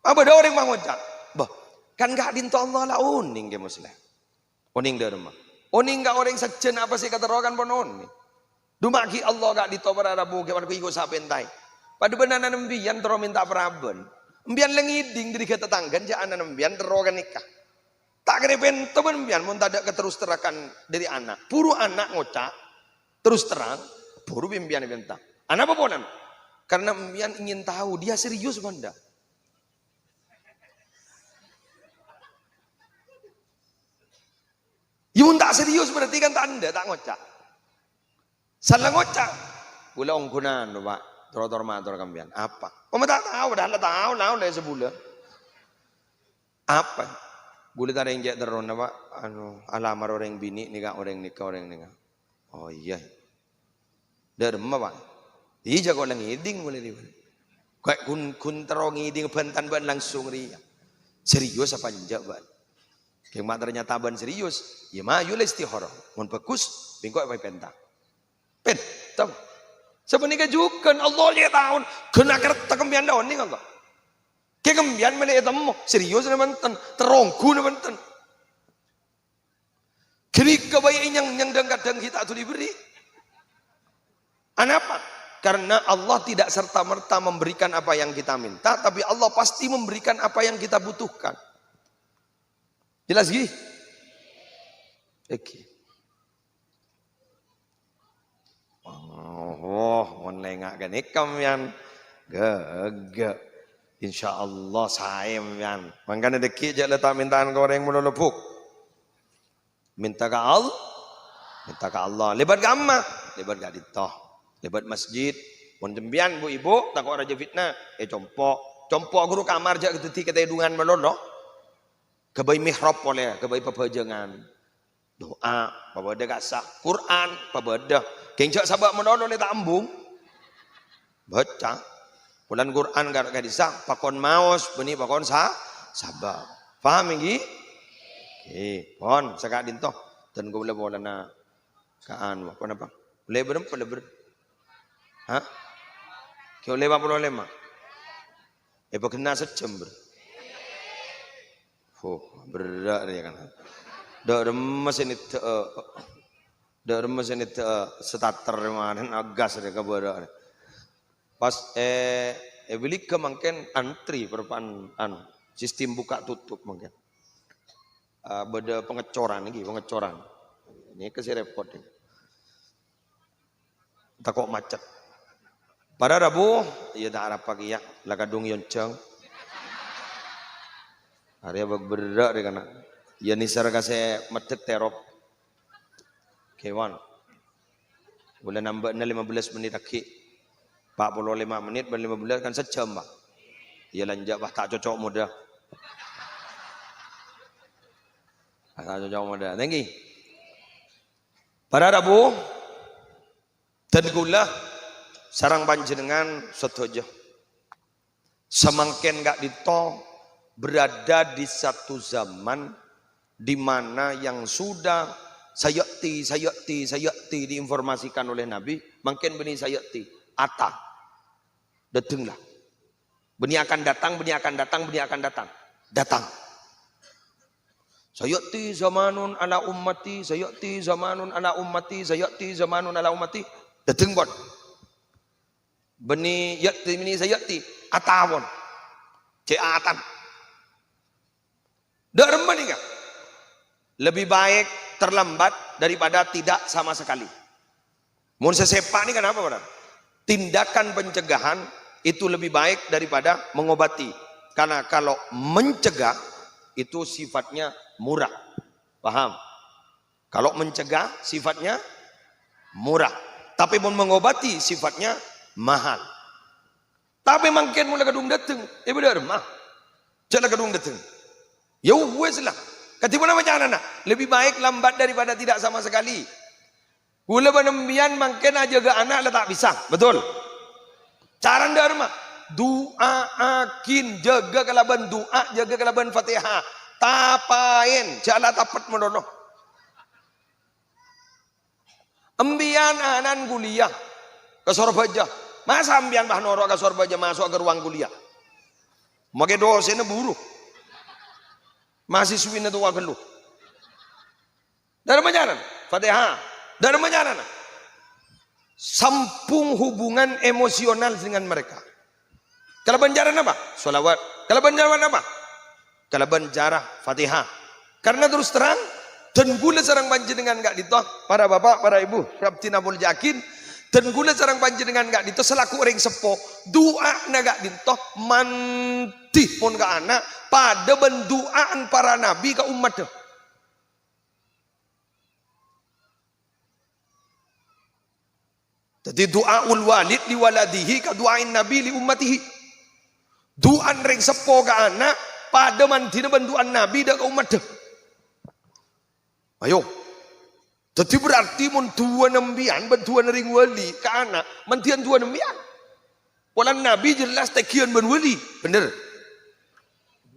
Apa ada orang mau ngocak? Bah, kan gak dinto Allah lah uning ke muslim. Uning dah rumah. Uning gak orang sejen apa sih kata rokan ponon. Dumaki Allah gak dinto berarabu ke mana ku ikut sapentai. Pada benar nembian terus minta peraban. Embian lengiding dari ketetanggan jangan nembian terokan nikah. Tak kira bento embian mun tak ada keterus terakan dari anak. Puru anak ngocak terus terang. Puru embian bentang. Anak apa ponan? Karena embian ingin tahu dia serius benda. Yun tak serius berarti kan tanda tak ngocak. Salah ngocak. Bula ongkunan pak. Trotor mator kambian. Apa? Kamu tak tahu dah tahu dari sebulan. Apa? Bula tak ada yang jatuh terus pak. Anu alamar orang bini nikah orang nikah. Oh iya. Derma pak. Iya jago lang ngiding boleh di. Kayak kun terong ngiding bentan langsung ria. Serius apa njak pak? Yang mak ternyata ban serius, ya mah yul istihara. Mun bagus, bingkok apa pentang. Pentang. Sebenarnya juga Allah dia tahun kena kereta kembian daun ni kan. Ke kembian mana itu mo serius ni benten, terongku ni benten. Kiri kebayang yang kadang kita tu diberi. Kenapa? Karena Allah tidak serta merta memberikan apa yang kita minta, tapi Allah pasti memberikan apa yang kita butuhkan. Jelas gini? Oke. Oh, mon lengak kan ikam yan. Gege. Insyaallah saya yan. Mangkana deki je letak mintaan goreng menolopuk. Minta ke Allah. Minta ke Allah. Lebat ke amma. Lebat ke aditoh. Lebat masjid. Mon jembian bu ibu. Takut raja fitnah. Compok. Compok guru kamar je ketika ketedungan melolo. Kebai mihrab boleh, kebai pepejangan. Doa, pabada kasah. Quran, pabada. Kencak sabak menono ni tak ambung. Baca. Bulan Quran gak disah. Pakon maos, benih pakon sabak. Faham ini? Oke, pon. Sekak dintoh. Dan gue boleh bola na. Kaan, apa apa? Boleh berapa? Boleh ber? Hah? Kau boleh apa lema? Kena secember. Oh, berat dia kan. Dak remes ini starter mana gas dia kabar. Pas beli ke mungkin antri perpan anu sistem buka tutup mungkin. Beda pengecoran lagi pengecoran. Ini kesi repot ni. Takut macet. Pada Rabu, ia tak harap pagi ya. Lakadung yonceng. Hari abang berak dia kena. Ya nisar kasih macet terop. Kewan. Boleh nambah 15 menit lagi. 45 menit dan 15 kan sejam bah. Ya lanjut bah tak cocok mudah. Tak cocok mudah. Tinggi. Pada Rabu dan gula sarang panjenengan setuju. Semangken gak ditol. Berada di satu zaman di mana yang sudah sayakti diinformasikan oleh Nabi, makin benih sayakti, ata, datanglah, benih akan datang, datang. Sayakti zamanun ala ummati, datang bon. Benih yakti benih sayakti, ata bon, ceatan. Derma nih kan? Lebih baik terlambat daripada tidak sama sekali. Mun sesepak ini kenapa benar? Tindakan pencegahan itu lebih baik daripada mengobati. Karena kalau mencegah itu sifatnya murah. Paham? Kalau mencegah sifatnya murah. Tapi pun mengobati sifatnya mahal. Tapi mungkin mula kadung datang. Benar mah. Jangan kadung datang. Ya wes lah. Ketipu nama macam mana? Lebih baik lambat daripada tidak sama sekali. Gula penembian mungkin aja ke anak lah tak bisa. Betul? Cara dharma. Doa akin. Jaga kalaban doa. Jaga kalaban fatihah. Tapain. Jala tapat menolong. Ambian anan kuliah. Ke Sorbaja. Masa ambian bah norok ke Sorbaja masuk ke ruang kuliah. Makai dosennya buruh. Masih suwin itu wakil lu. Dari mana? Fatihah. Dari mana? Sampung hubungan emosional dengan mereka. Kalau banjaran apa? Sholawat. Kalau banjaran apa? Kalau banjarah Fatihah. Karena terus terang dan gula sarang panjenengan gak ditoh para bapak, para ibu, Syabtina Bul Yakin dan gula sarang panjenengan gak ditoh selaku orang sepo doa na gak ditoh mantih pun ke anak pada benduaan para nabi ke umat. Jadi doaul walid li waladihi ka doain nabi li ummatihi. Doan ring sepo ke anak pada mantina benduan nabi dah ke umat. Ayo. Jadi berarti mun dua nembian benduan ring wali ke anak mantian dua nembian. Walau nabi jelas tekian ben wali, bener.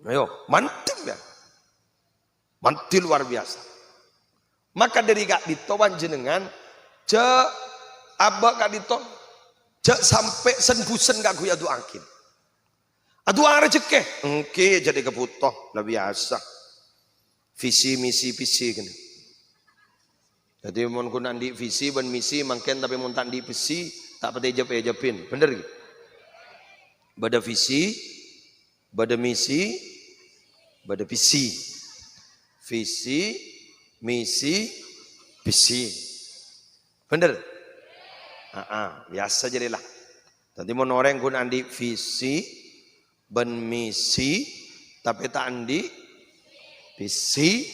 Ayo, mantap ya. Mantil luar biasa. Maka dari kak dito panjenengan je abak kak dito je sampai senbusen kak guya doakin. Adu rezeki, engke jadi kebutuh lah biasa. Visi misi gini. Jadi mun kun andi visi ben misi mungkin tapi mun tak di visi tak pati ejepin, bener gitu. Bada visi, bada misi, bada visi. Visi, misi, visi. Bener? Biasa jadilah. Nanti mau orang kun andi visi, ben misi, tapi tak andi visi,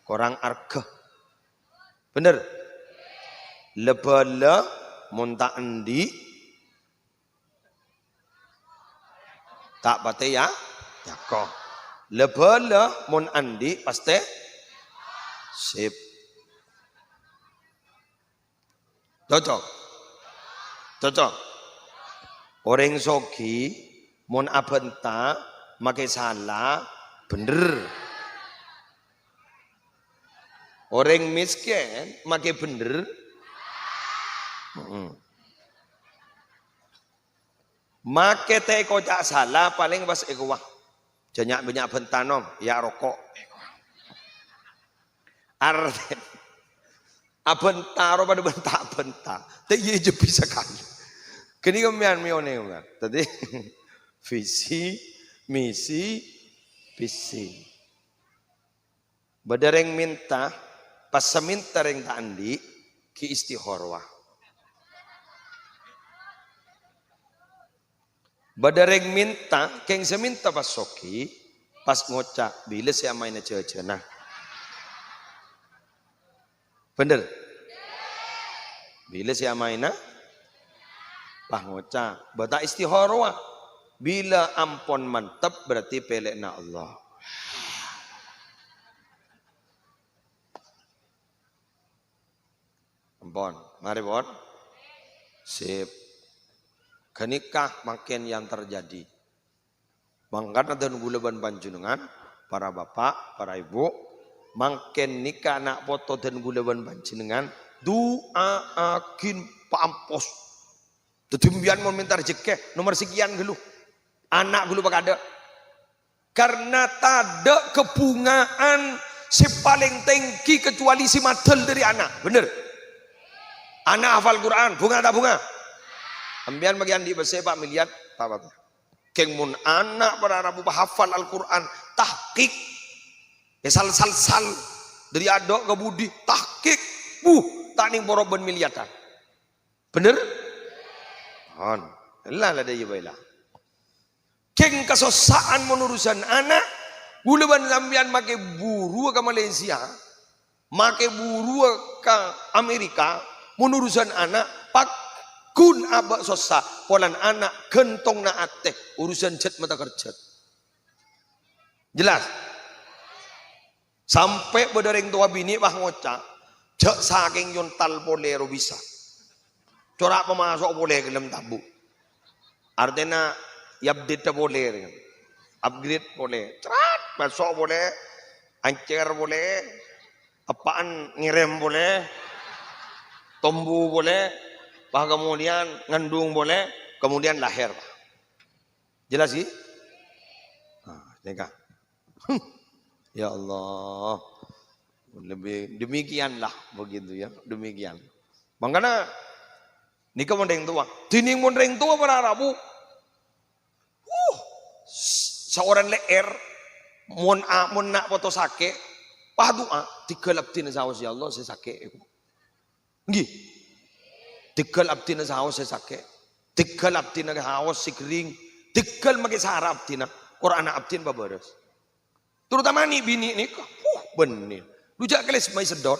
korang arke. Bener? Lebala mun tak andi tak pate ya kok lebala mun andi pasti sip cocok orang sogi mun abenta make salah bener orang miskin make bener make teh kocak salah paling pas wah banyak bentanom ya rokok arti abentaro pada bentak teh ye je bisa kan kini kemian mione kan tadi visi misi visi badareng minta pas seminta reng tak andi ki istihorwah badareng minta, keng seminta pas soki, pas ngocak, bila saya main aja nah. Bener? Bila saya main pas ngocak, bata istihorwah. Bila ampon mantap berarti pelekna Allah. Ampon, mari bon. Sip. Kenikah makin yang terjadi. Mangkana dan gulaban panjenengan, para bapak, para ibu, makin nikah anak foto dan gulaban panjenengan, doa akin pampos. Tetumbian mau minta rezeki, nomor sekian gelu. Anak gelu pak ada. Karena tada kebungaan si paling tinggi kecuali si madel dari anak. Bener? Anak hafal Quran, bunga tak bunga? Ambian bagian di bahasa Pak miliar apa? Keng mun anak berarabu hafal Al-Quran tahqiq sal dari adok ke budi tahqiq tak ning boroben miliatan bener? lah dia baiklah. Keng kesosaan menurusan anak, bulaban sambian make buru ke Malaysia, make buru ke Amerika, menurusan anak, pak kun abak sosa, polan anak kentong na ateh, urusan cet mata kerja. Jelas? Sampai berdereng tua bini bah ngocak, cek saking yontal boleh ro bisa. Corak pemasok boleh ke dalam tabu. Artinya update boleh, upgrade boleh, cerat masuk boleh, ancer boleh, apaan ngirim boleh, tombu boleh, bah kemudian ngandung boleh, kemudian lahir. Jelas sih? Nah, ya Allah, lebih demikianlah begitu ya, demikian. Makanya nikah mondeng tua, tining mondeng tua para Rabu. Seorang leer, mon nak foto sake, pah doa, tiga abdina sahawas ya Allah saya sake. Nggih, tiga abdina sahawas saya sake, tiga abdina sahawas si kering, tiga magi sahara abdina, Quran abdin babaras. Terutama ni bini ni, bener, lu jak keles mai sedot.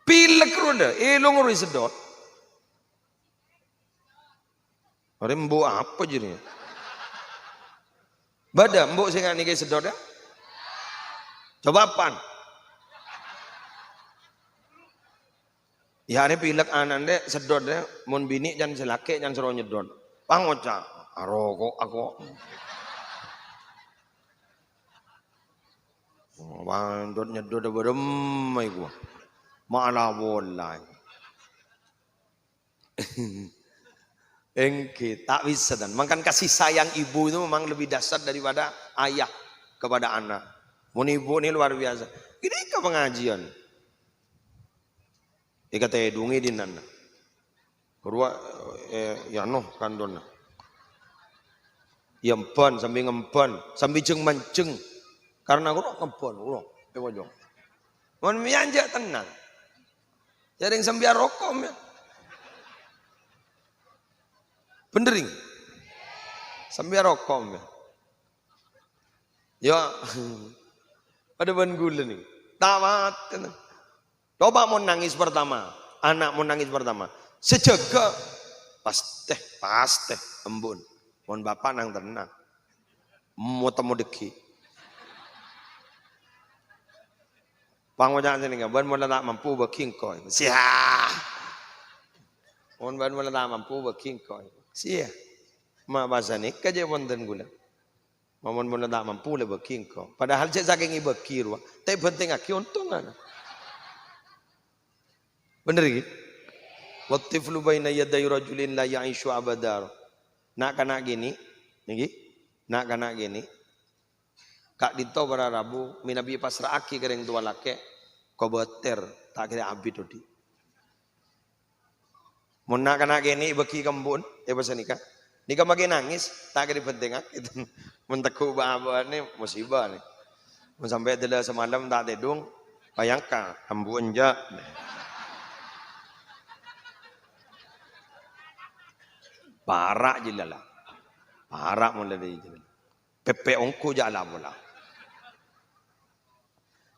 Pilek roda, elong roi sedot. Orang mbok apa jadi? Bada mbok sing ngani ke sedot ya? Coba pan. Ya ini pilek anande sedot ya, mun bini jan selake jan sero nyedot. Pangoca, aroko aku. Bandot nyedot beremai gua. Malah bolai. Engke tak bisa dan makan kasih sayang ibu itu memang lebih dasar daripada ayah kepada anak. Mun ibu ini luar biasa. Ini ke pengajian. Ika teh dungi di nana. Kedua ya noh kandona. Yempan sambil ngempan sambil jeng manceng. Karena aku ngempan, urang pojok. Mun mianja tenang. Jadi sambil rokok ya. Pendering sambil rokok ya ada ban gula nih tamat coba mau nangis pertama anak mau nangis pertama sejaga pasti embun mohon bapak nang tenang mau temu deki pangwajan sini nggak ban mau tak mampu baking koi siah mohon ban mau tak mampu baking koi sia, ma bahasa ni kerja wonten gula. Mamon mun tak mampu le baking ko. Padahal cek saking ibekir wa. Tapi penting aki untungan. Bener iki? Wattiflu baina yaday rajulin la ya'ishu abadar. Nak kana gini, niki. Nak kana gini. Kak dito para Rabu minabi pasra aki kereng tua lake ko beter tak kira abid odi. Mun nak kana gini beki kembun, bahasa nikah. Nikah makin nangis, tak kira penting itu. Mun teku bawa ni musibah ni. Mun sampai dela semalam tak tidung, bayangkan ambun je. Parak je lah. Parak mun dari je. Pepe ongku je lah pula.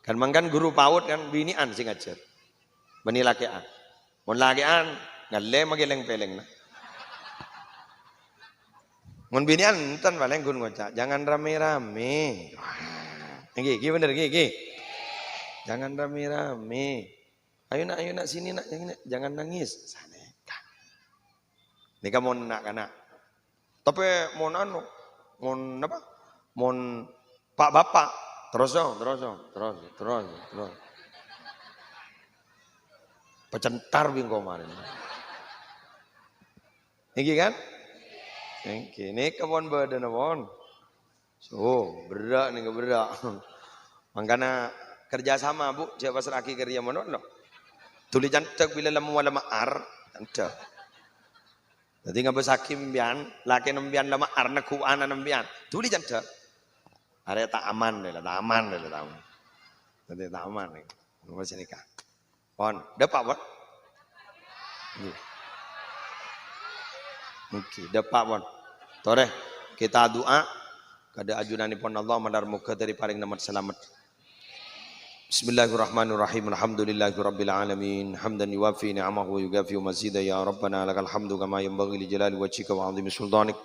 Kan mangkan guru PAUD kan binian sing ajar. Bani lakian. Mun lakian ngalle magileng peleng na. Mun binian enten paling gun ngocak, jangan rame-rame. Iki bener iki. Jangan rame-rame. Ayo nak sini nak jangan nangis. Saneka. Nika mon nak kana. Tapi mon anu, mon apa? Mon Pak Bapak terus. Pecentar bingko kemarin. Iki kan? Ini kebon badan kebon. So, berak nih berak. Makanya kerjasama bu, siapa seraki kerja mana no? Tulis cantik bila lama wala maar, cantik. Jadi nggak besakim bian, laki nembian lama ar nakuan nembian, tulis cantik. Ada tak aman deh lah, tak aman deh lah tahu. Jadi tak aman nih, nomor sini kan. Pon, dapat apa? Oke, dapat pun. Tore, kita doa kada ajunanipun Allah madar muga dari paring namat selamat. Bismillahirrahmanirrahim. Alhamdulillahirabbil alamin. Hamdan yuwafi ni'amahu wa yugafi mazida ya rabbana lakal hamdu kama yanbaghi li jalali wajhika wa 'azimi sultanik.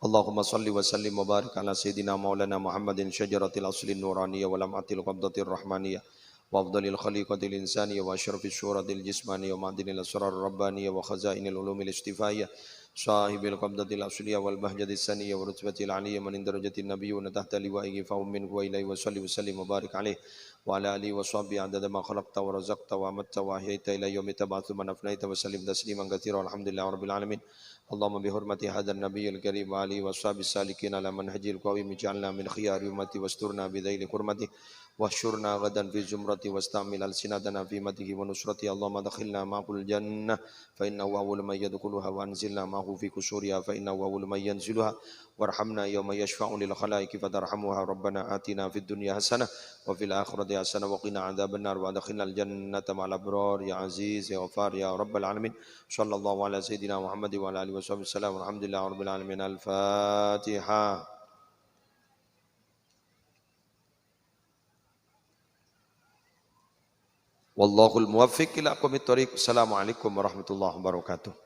Allahumma salli wa sallim wa barik ala sayyidina maulana Muhammadin syajaratil aslin nuraniyah wa lam'atil qabdatir rahmaniyah wa afdalil khaliqatil insaniyah wa asyrafis syuratil jismaniyah wa ma'dinil asrar rabbaniyah wa khazainil ulumil istifaiyah sahibil qabdatil asliyah wal bahjatis saniyah wa rutbatil aliyah man darajatin nabiyyuna tahta liwa'ihi fa min wa ilaihi wa salli wa sallim wa barik alaihi wa ala alihi wa sahbihi adada ma khalaqta wa razaqta wa amatta wa ahyaita ila yaumi tab'atsu man afnaita wa sallim tasliman katsiran alhamdulillahi rabbil alamin. Allahumma bihurmati hadzal nabiyil karim wa alihi washabis salikin ala manhajil qawim ij'alna min khiyari ummati wasturna bidzaili hurmati wahsyurna ghadan fi zumrati wastamil alsinatana fi matihi wa nusrati. Allahumma dakhilna ma'ul jannah fa innahu awwalu man yadkhuluha wa anzilna ma'hu fi kusuriha fa innahu awwalu man yanziluha warhamna yawma yashfa'u lil khalaiqi fatarhamuha rabbana atina fid dunya hasanah wa fil akhirati hasanah wa qina adzabannar wa adkhilnal jannata ma'al abrar ya aziz ya ghafar ya rabbal alamin. Sallallahu ala sayyidina Muhammad wa ala alihi wasallam. Alhamdulillahi rabbil alamin. Al-Fatihah. Wallahul muwaffiq ila aqwamit thoriq. Assalamualaikum warahmatullahi wabarakatuh.